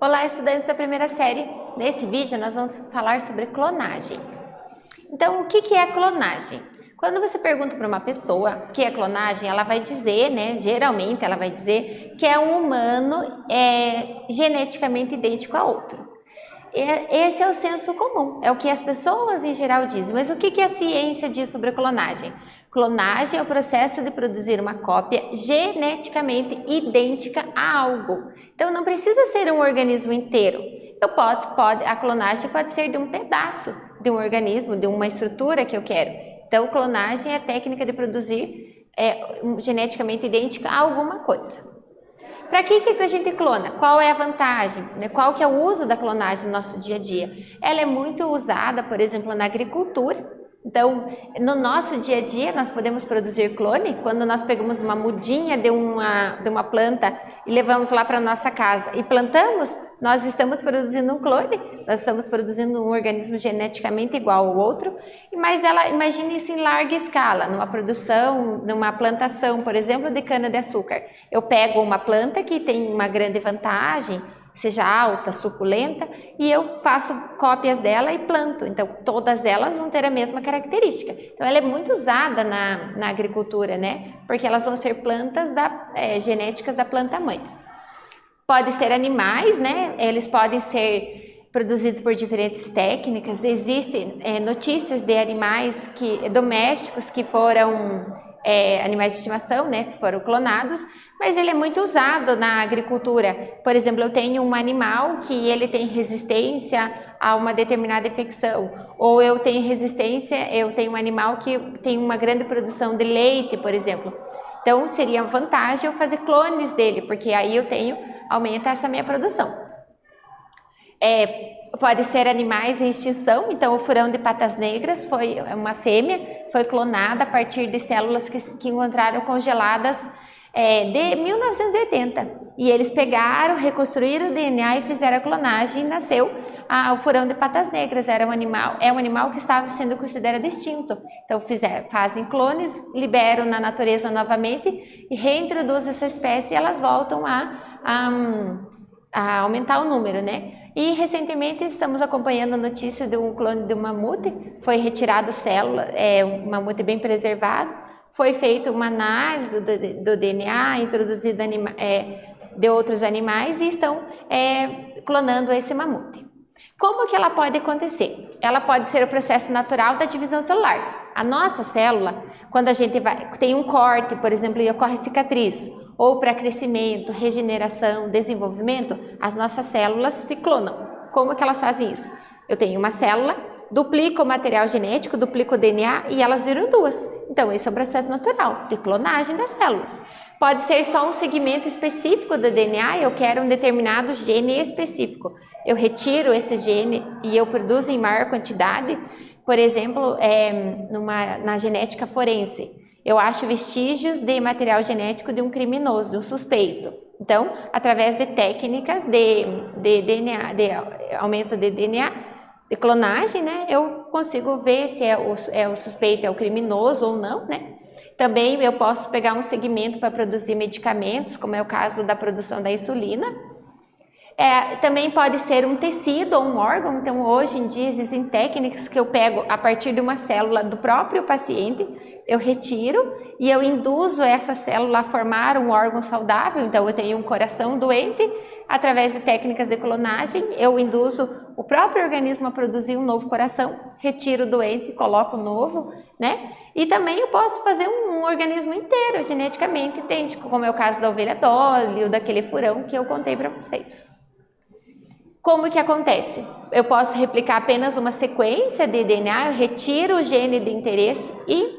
Olá, estudantes da primeira série. Nesse vídeo nós vamos falar sobre clonagem. Então, o que é clonagem? Quando você pergunta para uma pessoa o que é clonagem, ela vai dizer, geralmente ela vai dizer que é um humano geneticamente idêntico a outro. Esse é o senso comum, é o que as pessoas em geral dizem. Mas o que a ciência diz sobre clonagem? Clonagem é o processo de produzir uma cópia geneticamente idêntica a algo. Então não precisa ser um organismo inteiro. A clonagem pode ser de um pedaço de um organismo, de uma estrutura que eu quero. Então clonagem é a técnica de produzir geneticamente idêntica a alguma coisa. Para que a gente clona? Qual é a vantagem? Qual que é o uso da clonagem no nosso dia a dia? Ela é muito usada, por exemplo, na agricultura. Então, no nosso dia a dia, nós podemos produzir clone. Quando nós pegamos uma mudinha de uma planta e levamos lá para a nossa casa e plantamos, nós estamos produzindo um clone, nós estamos produzindo um organismo geneticamente igual ao outro, mas imagine isso em larga escala, numa produção, numa plantação, por exemplo, de cana-de-açúcar. Eu pego uma planta que tem uma grande vantagem, seja alta, suculenta, e eu faço cópias dela e planto. Então, todas elas vão ter a mesma característica. Então, ela é muito usada na agricultura, porque elas vão ser plantas genéticas da planta-mãe. Pode ser animais, Eles podem ser produzidos por diferentes técnicas. Existem notícias de animais domésticos que foram animais de estimação, que foram clonados, mas ele é muito usado na agricultura. Por exemplo, eu tenho um animal que ele tem resistência a uma determinada infecção, ou eu tenho um animal que tem uma grande produção de leite, por exemplo. Então, seria uma vantagem eu fazer clones dele, porque aí aumenta essa minha produção. Pode ser animais em extinção, então o furão de patas negras foi uma fêmea, foi clonada a partir de células que encontraram congeladas de 1980. E eles pegaram, reconstruíram o DNA e fizeram a clonagem e nasceu o furão de patas negras. É um animal que estava sendo considerado extinto. Então fazem clones, liberam na natureza novamente e reintroduzem essa espécie e elas voltam a aumentar o número, E recentemente estamos acompanhando a notícia de um clone de um mamute, foi retirado célula, um mamute bem preservado, foi feita uma análise do DNA, introduzido de outros animais e estão clonando esse mamute. Como que ela pode acontecer? Ela pode ser o processo natural da divisão celular. A nossa célula, quando a gente tem um corte, por exemplo, e ocorre cicatriz, ou para crescimento, regeneração, desenvolvimento, as nossas células se clonam. Como que elas fazem isso? Eu tenho uma célula, duplico o material genético, duplico o DNA e elas viram duas. Então, esse é um processo natural de clonagem das células. Pode ser só um segmento específico do DNA, eu quero um determinado gene específico. Eu retiro esse gene e eu produzo em maior quantidade, por exemplo, na genética forense. Eu acho vestígios de material genético de um criminoso, de um suspeito. Então, através de técnicas de DNA, de aumento de DNA, de clonagem, eu consigo ver se o suspeito é o criminoso ou não, Também eu posso pegar um segmento para produzir medicamentos, como é o caso da produção da insulina. Também pode ser um tecido ou um órgão. Então, hoje em dia existem técnicas que eu pego a partir de uma célula do próprio paciente, eu retiro e eu induzo essa célula a formar um órgão saudável. Então, eu tenho um coração doente, através de técnicas de clonagem, eu induzo o próprio organismo a produzir um novo coração, retiro o doente, coloco o novo, E também eu posso fazer um organismo inteiro, geneticamente idêntico, como é o caso da ovelha Dolly ou daquele furão que eu contei para vocês. Como que acontece? Eu posso replicar apenas uma sequência de DNA, eu retiro o gene de interesse e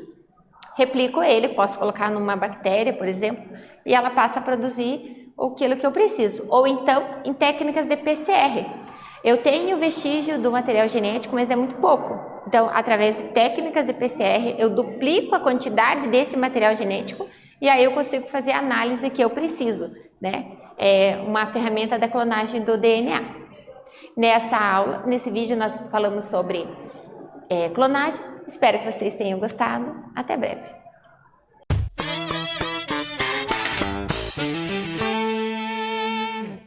replico ele, posso colocar numa bactéria, por exemplo, e ela passa a produzir aquilo que eu preciso. Ou então, em técnicas de PCR. Eu tenho vestígio do material genético, mas é muito pouco. Então, através de técnicas de PCR, eu duplico a quantidade desse material genético e aí eu consigo fazer a análise que eu preciso, uma ferramenta da clonagem do DNA. Nesse vídeo nós falamos sobre clonagem. Espero que vocês tenham gostado. Até breve.